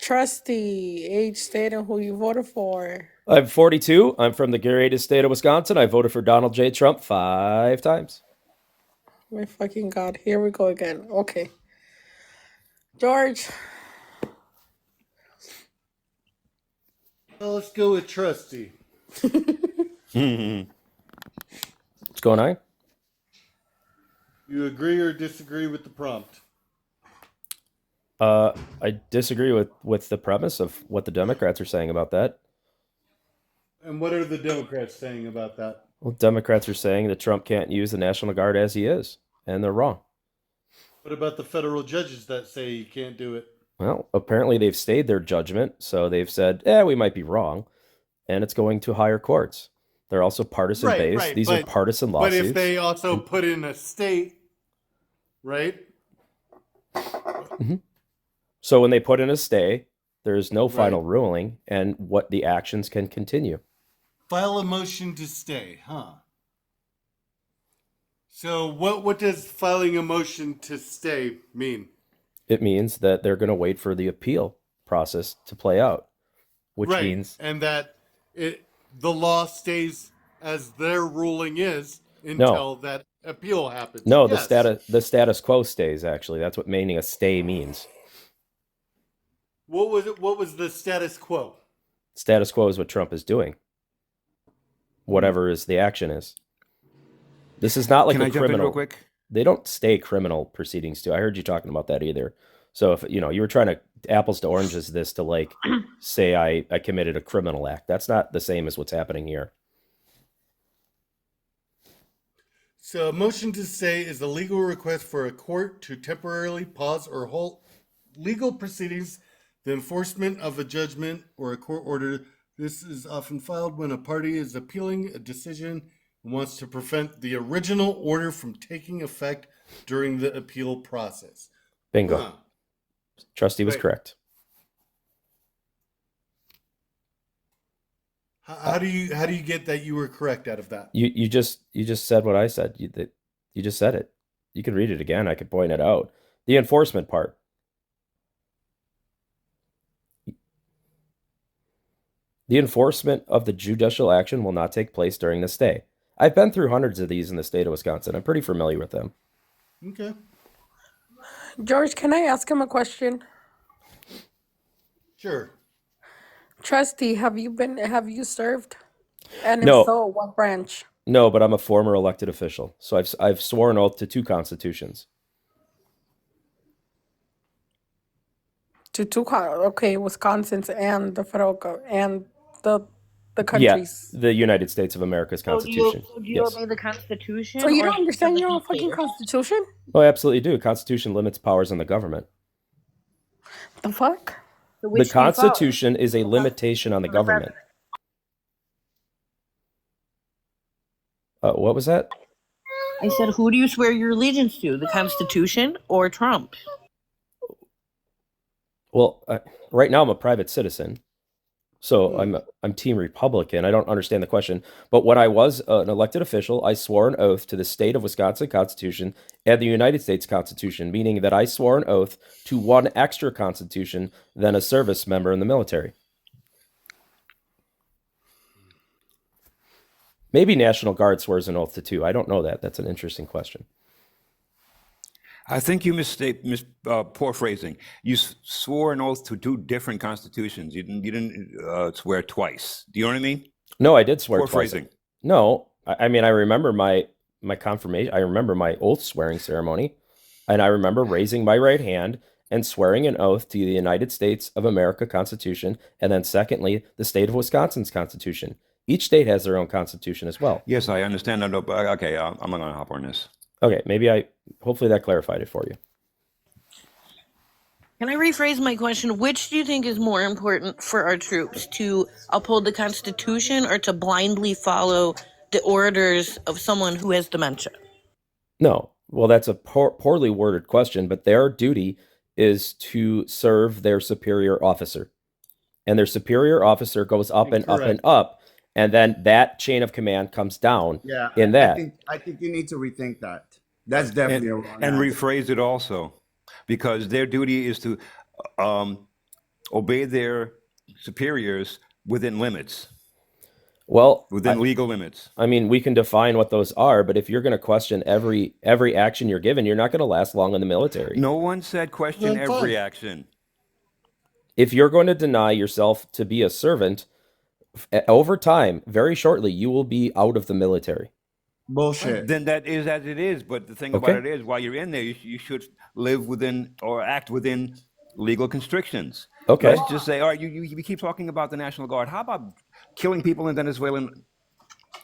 Trusty, age, state, and who you voted for. I'm 42. I'm from the greatest state of Wisconsin. I voted for Donald J. Trump 5 times. My fucking God. Here we go again. Okay. George. Well, let's go with Trusty. What's going on? You agree or disagree with the prompt? I disagree with the premise of what the Democrats are saying about that. And what are the Democrats saying about that? Well, Democrats are saying that Trump can't use the National Guard as he is, and they're wrong. What about the federal judges that say you can't do it? Well, apparently they've stayed their judgment, so they've said, we might be wrong, and it's going to higher courts. They're also partisan based. Right. These are partisan lawsuits. But if they also put in a state, right? Mm-hmm. So when they put in a stay, there's no final ruling, and what the actions can continue. File a motion to stay, huh? So what does filing a motion to stay mean? It means that they're going to wait for the appeal process to play out, which means... And that the law stays as their ruling is until that appeal happens. No, yes. the status quo stays, actually. That's what meaning a stay means. What was it? What was the status quo? Status quo is what Trump is doing. Whatever is the action is. This is not like a criminal. Can I jump in real quick? They don't stay criminal proceedings too. I heard you talking about that either. So if you were trying to apples to oranges this to like say I committed a criminal act. That's not the same as what's happening here. So a motion to stay is a legal request for a court to temporarily pause or halt legal proceedings, the enforcement of a judgment or a court order. This is often filed when a party is appealing a decision and wants to prevent the original order from taking effect during the appeal process. Bingo. Trustee was correct. How do you get that you were correct out of that? You just said what I said. You just said it. You can read it again. I could point it out. The enforcement part. The enforcement of the judicial action will not take place during the stay. I've been through hundreds of these in the state of Wisconsin. I'm pretty familiar with them. Okay. George, can I ask him a question? Sure. Trustee, have you served? And No. If so, what branch? No, but I'm a former elected official. So I've sworn oath to 2 constitutions. Okay, Wisconsin's and the federal and the countries. Yeah, the United States of America's Constitution. So do you obey the Constitution? So you don't understand your own fucking Constitution? Oh, I absolutely do. Constitution limits powers on the government. The fuck? The Constitution is a limitation on the government. What was that? I said, who do you swear your allegiance to? The Constitution or Trump? Well, right now I'm a private citizen, so I'm Team Republican. I don't understand the question. But when I was an elected official, I swore an oath to the state of Wisconsin Constitution and the United States Constitution, meaning that I swore an oath to one extra constitution than a service member in the military. Maybe National Guard swears an oath to 2. I don't know that. That's an interesting question. I think you poor phrasing. You swore an oath to 2 different constitutions. You didn't swear twice. Do you know what I mean? No, I did swear poor twice. Phrasing. No, I mean, I remember my confirmation. I remember my oath swearing ceremony, and I remember raising my right hand and swearing an oath to the United States of America Constitution, and then secondly, the state of Wisconsin's Constitution. Each state has their own constitution as well. Yes, I understand that. Okay, I'm not going to hop on this. Okay, hopefully that clarified it for you. Can I rephrase my question? Which do you think is more important for our troops, to uphold the Constitution or to blindly follow the orders of someone who has dementia? No, well, that's a poorly worded question, but their duty is to serve their superior officer. And their superior officer goes up and up and up. And then that chain of command comes down. Yeah, in that. I think you need to rethink that. That's definitely a wrong and answer. rephrase it also, because their duty is to obey their superiors within limits, Well, within legal limits. I mean, we can define what those are, but if you're going to question every action you're given, you're not going to last long in the military. No one said question Then every fine. action. If you're going to deny yourself to be a servant, over time, very shortly, you will be out of the military. Bullshit. Then that is as it is. But the thing Okay. about it is, while you're in there, you should live within or act within legal constrictions. Okay. Let's just say, all right, you keep talking about the National Guard. How about killing people in Venezuela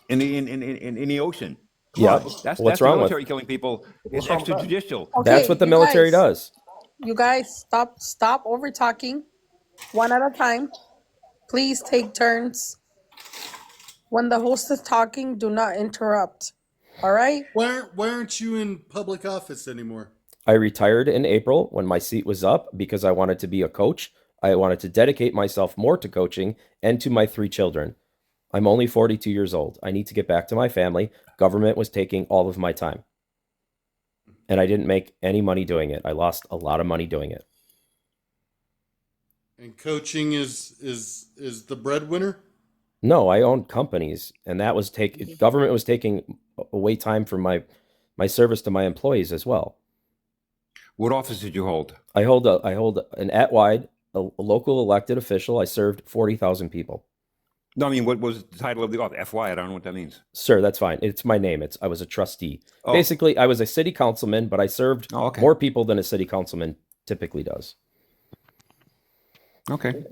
in the ocean? Yeah. That's What's the wrong military with? killing people. It's extrajudicial. Okay, That's what the you military guys- does. You guys, stop over talking, one at a time. Please take turns. When the host is talking, do not interrupt. All right? Why aren't you in public office anymore? I retired in April when my seat was up because I wanted to be a coach. I wanted to dedicate myself more to coaching and to my 3 children. I'm only 42 years old. I need to get back to my family. Government was taking all of my time. And I didn't make any money doing it. I lost a lot of money doing it. And coaching is the breadwinner? No, I owned companies, and that was government was taking away time from my service to my employees as well. What office did you hold? I hold an at-wide, a local elected official. I served 40,000 people. No, I mean, what was the title of the office? FY, I don't know what that means. Sir, that's fine. It's my name. I was a trustee. Oh. Basically, I was a city councilman, but I served okay. more people than a city councilman typically does. Okay.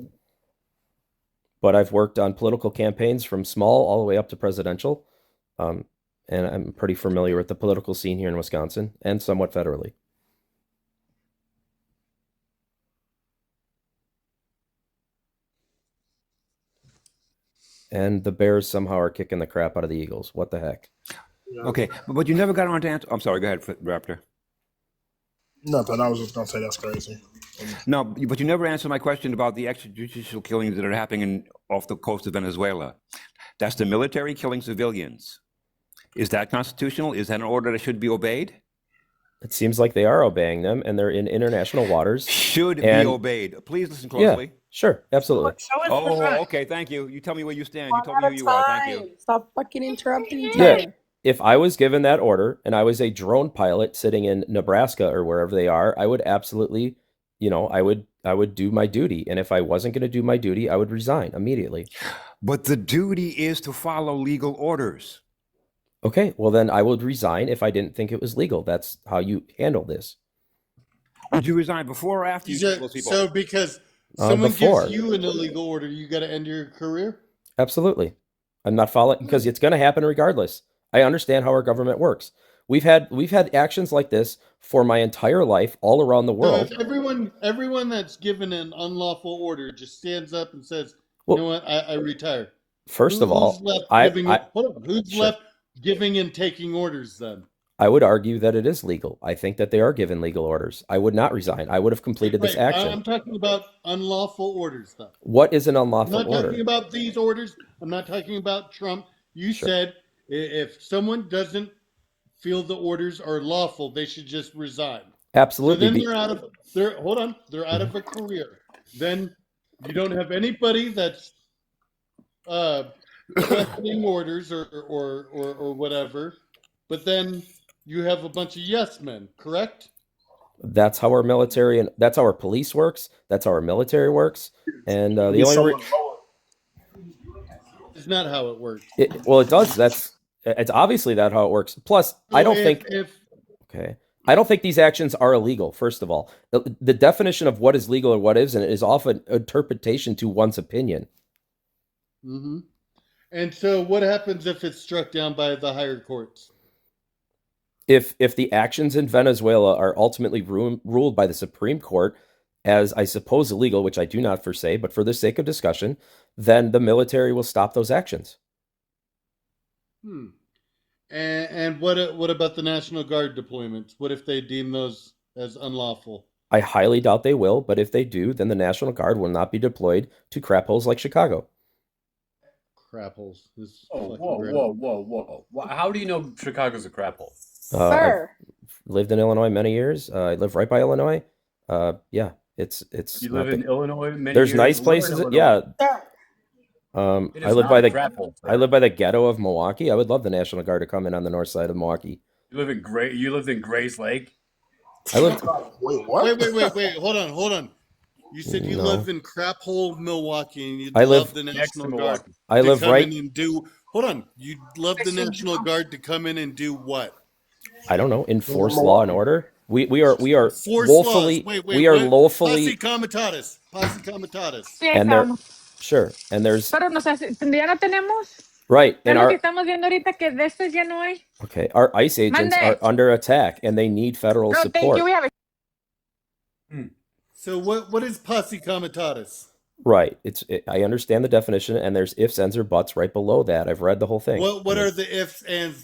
But I've worked on political campaigns from small all the way up to presidential. And I'm pretty familiar with the political scene here in Wisconsin and somewhat federally. And the Bears somehow are kicking the crap out of the Eagles. What the heck? Okay, but you never got around to answer. I'm sorry. Go ahead, Raptor. Nothing. I was just gonna say that's crazy. No, but you never answered my question about the extrajudicial killings that are happening off the coast of Venezuela. That's the military killing civilians. Is that constitutional? Is that an order that should be obeyed? It seems like they are obeying them, and they're in international waters. Should be obeyed. Please listen closely. Yeah, sure, absolutely. Oh, okay. Thank you. You tell me where you stand. You tell me who you are. Thank you. Stop fucking interrupting each Yeah. other. If I was given that order and I was a drone pilot sitting in Nebraska or wherever they are, I would absolutely, I would do my duty. And if I wasn't going to do my duty, I would resign immediately. But the duty is to follow legal orders. Okay, well then I would resign if I didn't think it was legal. That's how you handle this. Would you resign before or after you kill those people? So because someone before. gives you an illegal order, you got to end your career? Absolutely. I'm not following because it's going to happen regardless. I understand how our government works. We've had actions like this for my entire life all around the world. So if everyone that's given an unlawful order just stands up and says, "You know what? I retire." First of all, who's left giving and taking orders then? I would argue that it is legal. I think that they are given legal orders. I would not resign. I would have completed this action. I'm talking about unlawful orders, though. What is an unlawful order? I'm not talking about these orders. I'm not talking about Trump. You said if someone doesn't feel the orders are lawful, they should just resign. Absolutely. So then they're out of a career. Then you don't have anybody that's questioning orders or whatever. But then you have a bunch of yes men, correct? That's how our military and that's how our police works. That's how our military works. And the only It's not how it works. it does. It's obviously that how it works. Plus, So I don't think these actions are illegal. First of all, the definition of what is legal and what isn't is often interpretation to one's opinion. Mm-hmm. And so, what happens if it's struck down by the higher courts? If the actions in Venezuela are ultimately ruled by the Supreme Court as, I suppose, illegal, which I do not per se, but for the sake of discussion, then the military will stop those actions. And what about the National Guard deployments? What if they deem those as unlawful? I highly doubt they will, but if they do, then the National Guard will not be deployed to crap holes like Chicago. Crap holes. Whoa. How do you know Chicago's a crap hole? Sir. I've lived in Illinois many years. I live right by Illinois. Yeah, It's You not live in Illinois. Many there's years. nice Where in places. Illinois? Yeah. It I is live not by a the crap hole, sir. I live by the ghetto of Milwaukee. I would love the National Guard to come in on the north side of Milwaukee. You lived in Grays Lake. I lived. Wait, what? Wait. Hold on. You said you No. live in crap hole Milwaukee, and you'd I live love the next to National Guard Milwaukee. I to live come right. in and do. Hold on, you'd love the National Guard to come in and do what? I don't know. Enforce law and order. We are Force woefully. laws. Wait, We are what? lawfully. Posse comitatus. Sí, And there. estamos. Sure. And there's Pero ya no tenemos. right. Es And lo que our estamos viendo ahorita que de estos ya no hay. okay. Our ICE agents Mande. are under attack, and they need federal No, thank support. you. We have a So what is posse comitatus? Right. I understand the definition, and there's ifs, ands, or buts right below that. I've read the whole thing. What are the ifs and?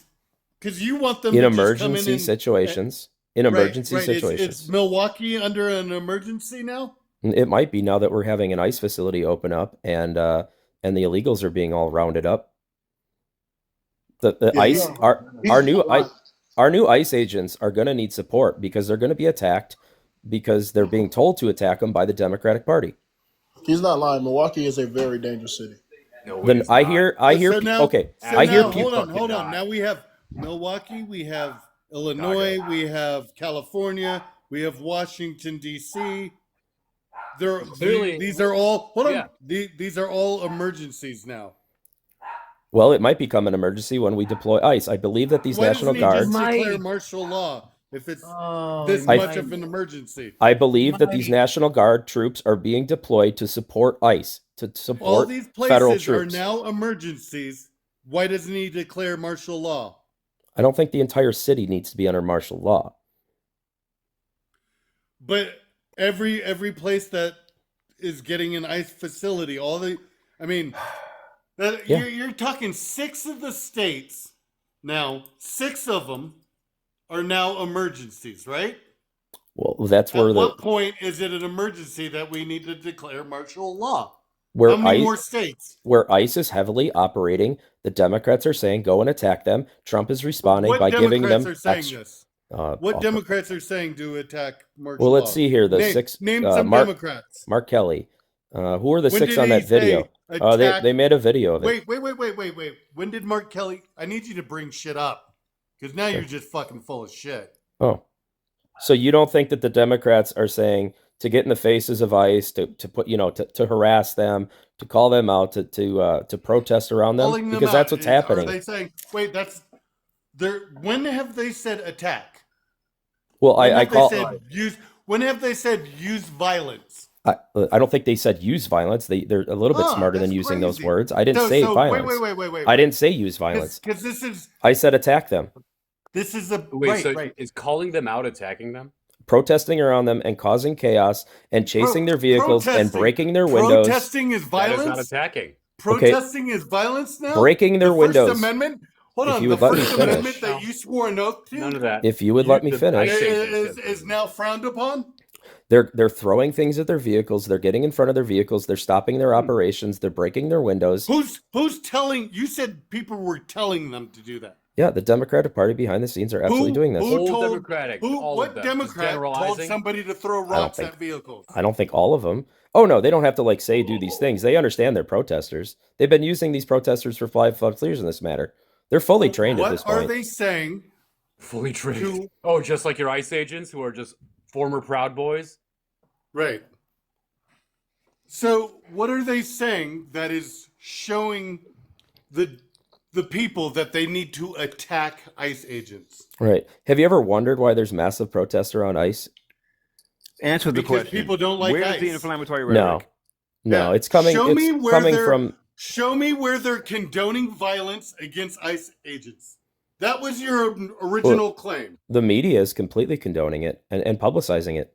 Because you want them in to just come in emergency and, situations? In right, emergency right. situations, Is Milwaukee under an emergency now? it might be now that we're having an ICE facility open up, and the illegals are being all rounded up. The Yeah, ICE our new ICE agents are going to need support because they're going to be attacked because they're being told to attack them by the Democratic Party. He's not lying. Milwaukee is a very dangerous city. No, Then I hear So now- okay. So I hear now, people. hold on. Now we have Milwaukee, we have Illinois, we have California, we have Washington D.C. Clearly- These are all Yeah. These are all emergencies now. Well, it might become an emergency when we deploy ICE. I believe that these Why National doesn't he just Guards. declare martial law if it's Oh, this I- much of an emergency? I believe that these National Guard troops are being deployed to support ICE, to All support these federal places are troops. now emergencies. Why doesn't he declare martial law? I don't think the entire city needs to be under martial law. But every place that is getting an ICE facility, Yeah. you're talking 6 of the states now. 6 of them are now emergencies, right? Well, that's At where what point is it an emergency that we need to declare martial law? where How many ICE more states? where ICE is heavily operating. The Democrats are saying go and attack them. Trump is responding What by giving Democrats them are saying extra. this? What What Democrats are saying to attack martial Well, law? let's see here. The name, 6 Name some Mark Democrats. Kelly. Who are the When 6 did on he that video? say They attack- made a video of it. Wait. When did Mark Kelly? I need you to bring shit up because now you're just fucking full of shit. Oh, so you don't think that the Democrats are saying to get in the faces of ICE, to put to harass them, to call them out, to protest around them, Calling them because that's out. what's happening. Are they saying? Wait, that's there. When have they said attack? Well, When I have call. they said use. When have they said use violence? I don't think they said use violence. They're a little bit Ah, smarter than that's using those crazy. words. I didn't say violence. Wait. I didn't say use violence. Because this is I said attack them. Wait, right. is calling them out attacking them? Protesting around them and causing chaos and chasing their vehicles and breaking their windows. Protesting is That is violence. not attacking. Protesting is violence now. Breaking their the windows. First Amendment. Hold If on. you The would let me First finish. Amendment that you swore an oath to None of that. If you would let me finish. is now frowned upon. They're throwing things at their vehicles. They're getting in front of their vehicles. They're stopping their operations. They're breaking their windows. Who's telling? You said people were telling them to do that. Yeah, the Democratic Party behind the scenes are absolutely doing this. Who Whole told, Democratic, all what of them. Democrat told Generalizing? somebody to throw rocks at vehicles? I don't think all of them. Oh no, they don't have to say do these things. They understand they're protesters. They've been using these protesters for 5+ years in this matter. They're fully trained at this What are point. they saying? Fully trained. To- Oh, just like your ICE agents who are just former Proud Boys? Right. So what are they saying that is showing the people that they need to attack ICE agents? Right. Have you ever wondered why there's massive protests around ICE? Answer the Because question. people don't like Where's ICE. the inflammatory No. rhetoric? No, Yeah. it's coming. Show me It's where coming they're- from. Show me where they're condoning violence against ICE agents. That was your original claim. The media is completely condoning it and publicizing it.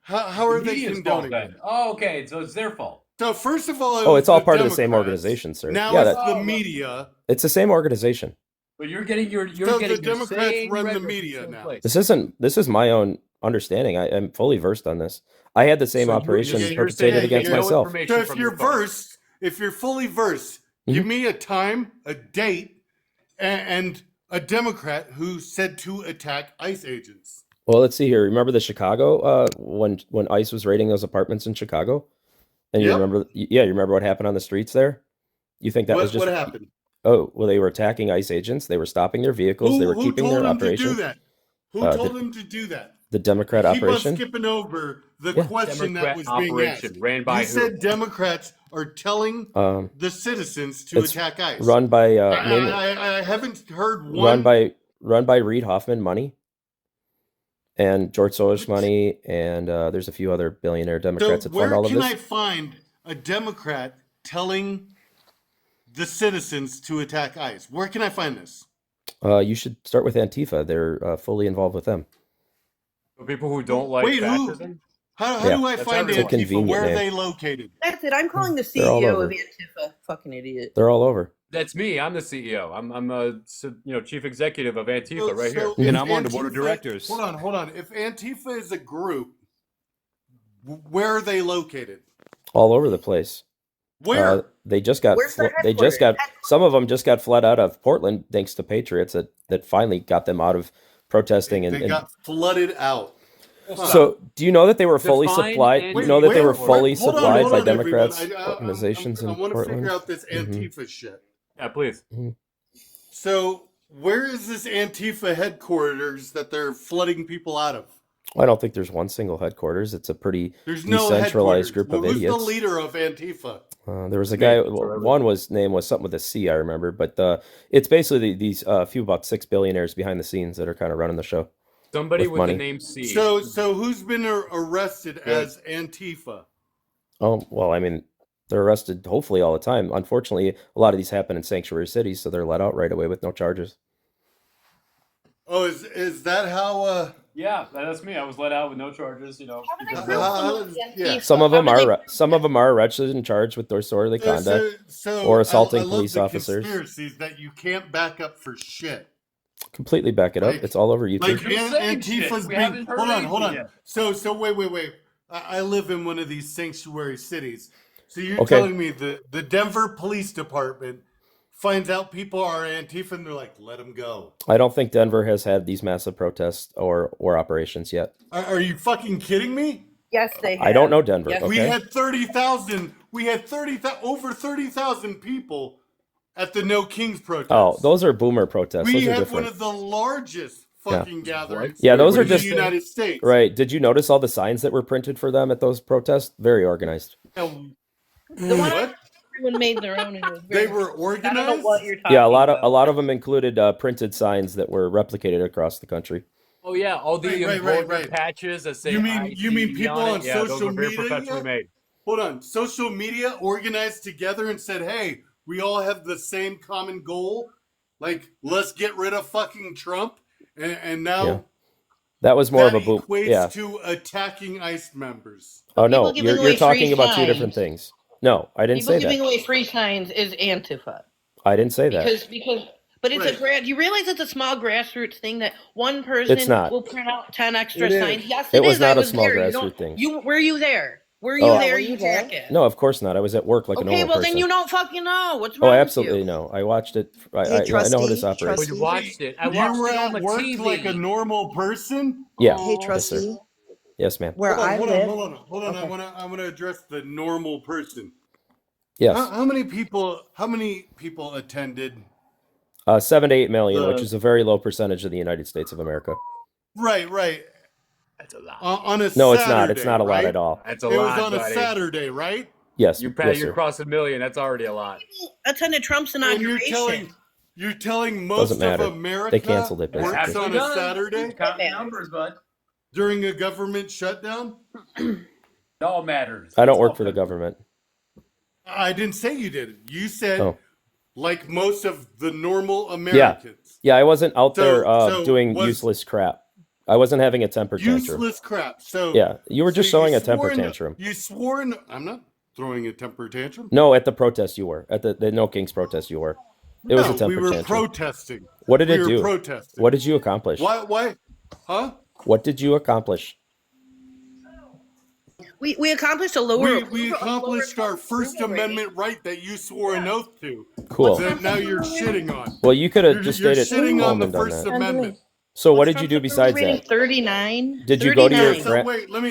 How are The they media's condoning fault it? then. Oh, okay, so it's their fault. So first of all, Oh, it's all part of the Democrats. same organization, sir. Now Yeah, it's the media. it's the same organization. But you're getting your So getting the your Democrats same run the rhetoric media in the same now. place. This is my own understanding. I'm fully versed on this. I had the same So operation you're perpetrated saying against you know myself. information So if from you're your phone. versed, if you're fully versed, give me a time, a date, and a Democrat who said to attack ICE agents. Well, let's see here. Remember the Chicago when ICE was raiding those apartments in Chicago, and you remember? Yeah, you remember what happened on the streets there? You think that was just what happened? Oh, well, they were attacking ICE agents. They were stopping their vehicles. They were keeping their operation. Who told them to do that? Who told them to do that? The Democrat operation. Keep on skipping over the question Democrat that was being asked. Ran by you said Democrats are telling the citizens to attack ICE. Run by I haven't heard one. Run by Reid Hoffman money, and George Soros money, and there's a few other billionaire Democrats that fund all of this. Where can I find a Democrat telling the citizens to attack ICE? Where can I find this? You should start with Antifa. They're fully involved with them. For people who don't like fascism? How do I find Antifa? Where are they located? That's it. I'm calling the CEO of Antifa. Fucking idiot. They're all over. That's me. I'm the CEO. I'm a chief executive of Antifa right here. And I'm on the board of directors. Hold on. If Antifa is a group, where are they located? All over the place. Where? They just got some of them just got fled out of Portland thanks to patriots that finally got them out of protesting they got flooded out. So, do you know that they were fully supplied? You know that they were fully supplied by Democrats organizations in Portland? I want to figure out this Antifa shit. Yeah, please. So, where is this Antifa headquarters that they're flooding people out of? I don't think there's one single headquarters. It's a pretty decentralized group of idiots. Who's the leader of Antifa? There was a guy. One name was something with a C, I remember. But it's basically these few about 6 billionaires behind the scenes that are kind of running the show. Somebody with the name C. So who's been arrested as Antifa? Oh well, I mean, they're arrested hopefully all the time. Unfortunately, a lot of these happen in sanctuary cities, so they're let out right away with no charges. Oh, is that how? Yeah, that's me. I was let out with no charges. You know, Some of them are arrested and charged with disorderly conduct or assaulting police officers. Conspiracies that you can't back up for shit. Completely back it up. It's all over YouTube. Antifa's being. Hold on. So wait. I live in one of these sanctuary cities. So you're telling me the Denver Police Department finds out people are Antifa and they're like, let them go. I don't think Denver has had these massive protests or operations yet. Are you fucking kidding me? Yes, they have. I don't know Denver. Yes. Okay. We had 30,000. We had over 30,000 people at the No Kings protest. Oh, those are boomer protests. We those are had different. one of the largest fucking gatherings. Yeah, those are just in the United States. Right. Did you notice all the signs that were printed for them at those protests? Very organized. The one everyone made their own. And they were organized. I don't know what you're talking a lot of them included printed signs that were replicated across the country. Oh yeah, all the embroidered patches that say you mean people on social media? Professionally made. Hold on, social media organized together and said, "Hey, we all have the same common goal. Like, let's get rid of fucking Trump." And now that was more of a boom. Equates to attacking ICE members. Oh no, you're talking about two different things. No, I didn't say that. Giving away free signs is Antifa. I didn't say that. But it's you realize it's a small grassroots thing that one person will print out 10 extra signs. Yes, it was not a small grassroots thing. Were you there? Were you there, you jackass? No, of course not. I was at work like a normal person. Okay, well then you don't fucking know. What's wrong with you? Absolutely no. I watched it. I know how this operates. You watched it. I watched you were it on at the work TV. like a normal person? Yeah. Hey, trustee. Yes, ma'am. Where I live. Hold on. Okay. I want to address the normal person. Yes. How many people attended? 7 to 8 million, which is a very low percentage of the United States of America. Right. That's a lot. On a no, Saturday, it's not. It's not a lot at all. That's a lot. It was on a Saturday, right? Yes. You're crossing a million. That's already a lot. Attended Trump's inauguration. You're telling most of America they canceled it. Works on a Saturday. Count the numbers, bud. During a government shutdown. It all matters. I don't work for the government. I didn't say you did. You said like most of the normal Americans. Yeah, I wasn't out there doing useless crap. I wasn't having a temper tantrum. Useless crap. So yeah, you were just showing a temper tantrum. You swore. I'm not throwing a temper tantrum. No, at the protest you were. At the No Kings protest you were. It was a temper tantrum. We were protesting. What did it do? We were protesting. What did you accomplish? Why? Huh? What did you accomplish? We accomplished a lower. We accomplished our First Amendment right that you swore an oath to. Cool. That now you're shitting on. Well, you could have just stayed at home home and done that. Amendment. So what did you do besides that? 39. Did you go to your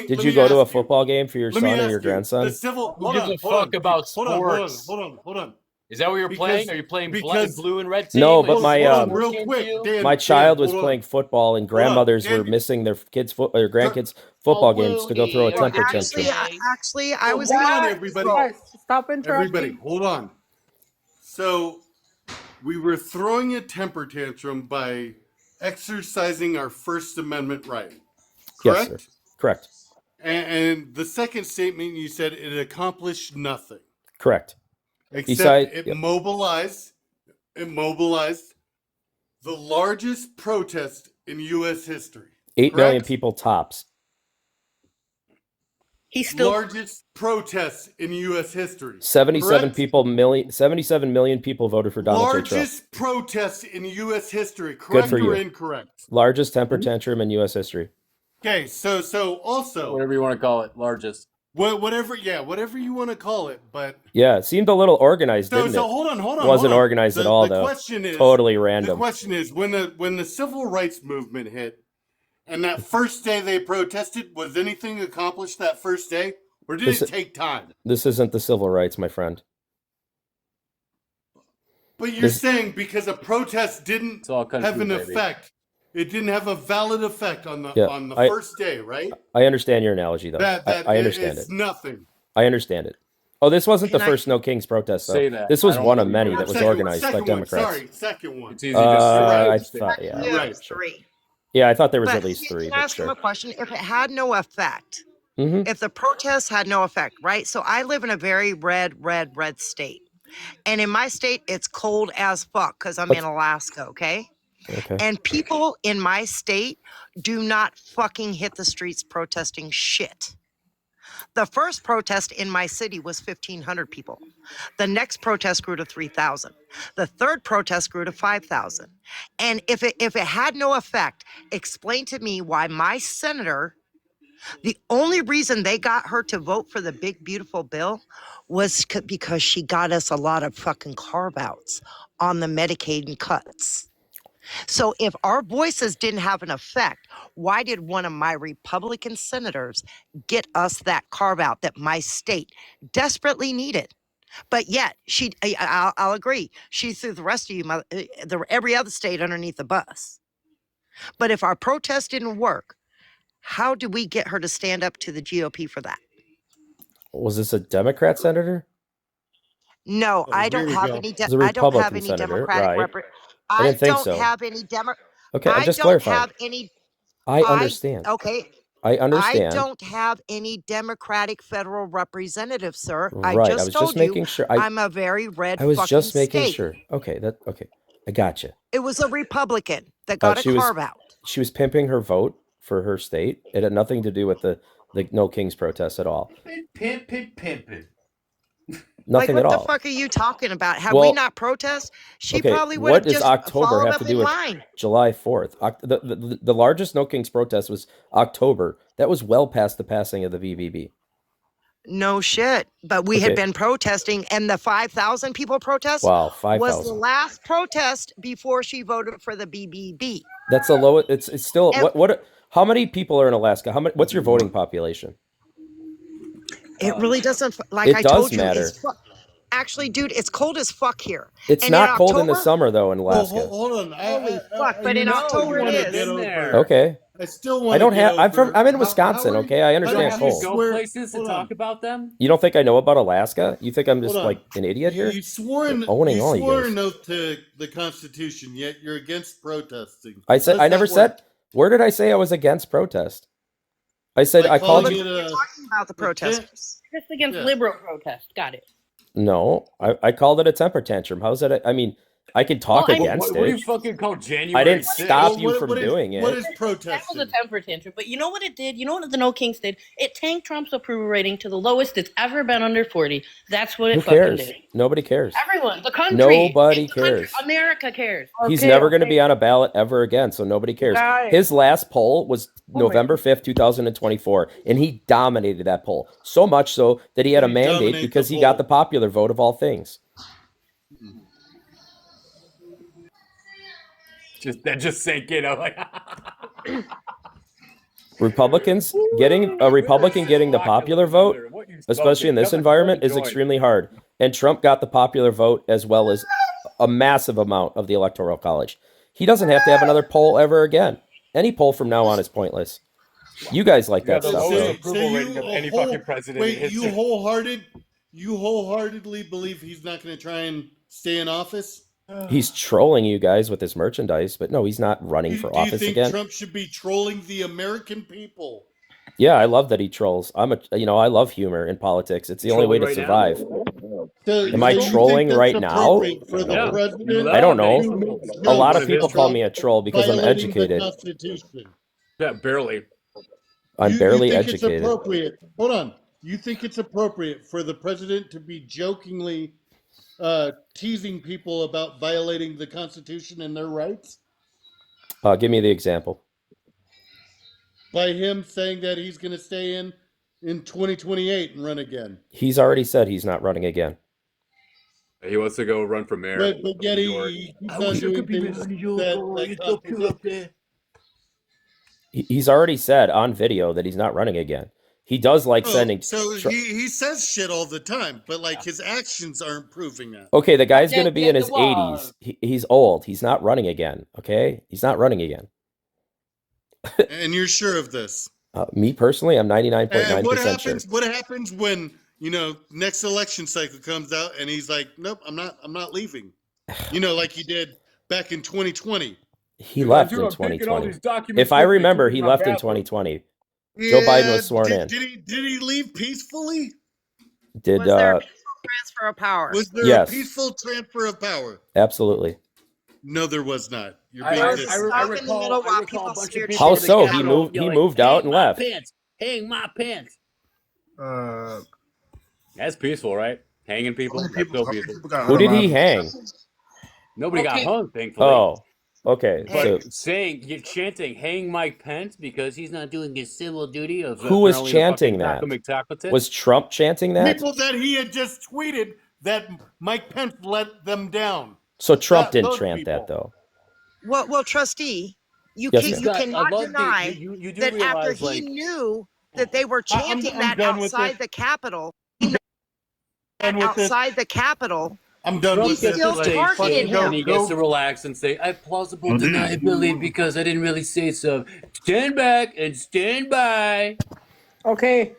Did you go to a football game for your son or your grandson? The civil. Who gives a fuck about sports? Hold on. Is that what you're playing? Are you playing blue and red team? No, but my real quick, Dan, my child was playing football, and grandmothers were missing their grandkids' football games to go throw a temper tantrum. Actually, I was hold on, everybody. Stop interrupting. Everybody, hold on. So, we were throwing a temper tantrum by exercising our First Amendment right. Correct? Yes, sir. Correct. And the second statement, you said it accomplished nothing. Correct. Except it mobilized the largest protest in U.S. history. 8 million people tops. Largest protest in U.S. history. 77 million people voted for Donald J. Trump. Largest protest in U.S. history. Correct or incorrect? Largest temper tantrum in U.S. history. Okay, so also whatever you want to call it, largest. Whatever you want to call it, but yeah, it seemed a little organized, didn't it? So hold on. Wasn't organized at all, though. Question is totally random. The question is when the civil rights movement hit, and that first day they protested, was anything accomplished that first day, or did it take time? This isn't the civil rights, my friend. But you're saying because a protest didn't have an effect. It didn't have a valid effect on the first day, right? I understand your analogy, though. I understand it. Nothing. I understand it. Oh, this wasn't the first No Kings protest, though. This was one of many that was organized by Democrats. Sorry, second one. It's easy to I thought, yeah. Right. 3. Yeah, I thought there was at least 3. Can I ask him a question? If it had no effect, Mm-hmm. if the protests had no effect, right? So I live in a very red state. And in my state, it's cold as fuck because I'm in Alaska, okay? Okay. And people in my state do not fucking hit the streets protesting shit. The first protest in my city was 1,500 people. The next protest grew to 3,000. The third protest grew to 5,000. And if it had no effect, explain to me why my senator, the only reason they got her to vote for the big, beautiful bill was because she got us a lot of fucking carve-outs on the Medicaid and cuts. So if our voices didn't have an effect, why did one of my Republican senators get us that carve-out that my state desperately needed? But yet, I'll agree, she threw the rest of you, every other state underneath the bus. But if our protest didn't work, how do we get her to stand up to the GOP for that? Was this a Democrat senator? No, I don't have any. I don't have any Democratic. I didn't think so. Have any Okay, I'm just clarifying. Have any. I understand. Okay. I understand. I don't have any Democratic federal representative, sir. Right. I was just making sure. I'm a very red. I was just making state. Sure. Okay. I got you. It was a Republican that got a carve out. She was pimping her vote for her state. It had nothing to do with the No Kings protest at all. Pimping. Nothing at all. What the fuck are you talking about? Have we not protest? She probably would have just October have to do with July 4th? The largest No Kings protest was October. That was well past the passing of the BBB. No shit. But we had been protesting, and the 5,000 people protest was the last protest before she voted for the BBB. That's the lowest. It's still what? How many people are in Alaska? What's your voting population? It really doesn't. I told you, actually, dude, it's cold as fuck here. It's not cold in the summer though in Alaska. Hold on. Holy fuck! But in October it is. Okay. I still want. I don't have. I'm in Wisconsin. Okay, I understand cold. Go places to talk about them. You don't think I know about Alaska? You think I'm just like an idiot here? You swore an oath to the Constitution, yet you're against protesting. I said I never said. Where did I say I was against protest? I said I called you. Talking about the protesters. Just against liberal protest. Got it. No, I called it a temper tantrum. How's that? I mean, I can talk against it. What do you fucking call January? I didn't stop you from doing it. What is protesting? That was a temper tantrum. But you know what it did? You know what the No Kings did? It tanked Trump's approval rating to the lowest it's ever been under 40. That's what it fucking did. Nobody cares. Everyone, the country. Nobody cares. America cares. He's never going to be on a ballot ever again, so nobody cares. His last poll was November 5th, 2024, and he dominated that poll. So much so that he had a mandate because he got the popular vote of all things. That just sank in. I'm like, Republicans getting a Republican getting the popular vote, especially in this environment, is extremely hard. And Trump got the popular vote as well as a massive amount of the Electoral College. He doesn't have to have another poll ever again. Any poll from now on is pointless. You guys like that stuff. You wholeheartedly believe he's not going to try and stay in office? He's trolling you guys with his merchandise, but no, he's not running for office again. Do you think Trump should be trolling the American people? Yeah, I love that he trolls. I love humor in politics. It's the only way to survive. Am I trolling right now? I don't know. A lot of people call me a troll because I'm educated. Yeah, barely. I'm barely educated. Hold on. You think it's appropriate for the president to be jokingly teasing people about violating the Constitution and their rights? Give me the example. By him saying that he's going to stay in 2028 and run again. He's already said he's not running again. He wants to go run for mayor. But yet he keeps on doing things that He's already said on video that he's not running again. He does like sending. So he says shit all the time, but like his actions aren't proving that. Okay, the guy's going to be in his 80s. He's old. He's not running again. Okay, he's not running again. And you're sure of this? Me personally, I'm 99.9% sure. What happens when next election cycle comes out and he's like, nope, I'm not leaving. Like he did back in 2020. He left in 2020. If I remember, he left in 2020. Yeah, Joe Biden was sworn in. Did he leave peacefully? Was there a peaceful transfer of power? Was there a peaceful transfer of power? Absolutely. No, there was not. You're being I recall a bunch of people. How so? He moved out and left. Hang my pants. That's peaceful, right? Hanging people. That's peaceful. Who did he hang? Nobody got hung, thankfully. Oh. Okay, but you're chanting, hang Mike Pence because he's not doing his civil duty of. Who was chanting that? Was Trump chanting that? People that he had just tweeted that Mike Pence let them down. So Trump didn't chant that, though. Well, trustee, you cannot deny that after he knew that they were chanting that outside the Capitol, I'm done with this. And he gets to relax and say, I have plausible deniability because I didn't really say so. Stand back and stand by. Okay.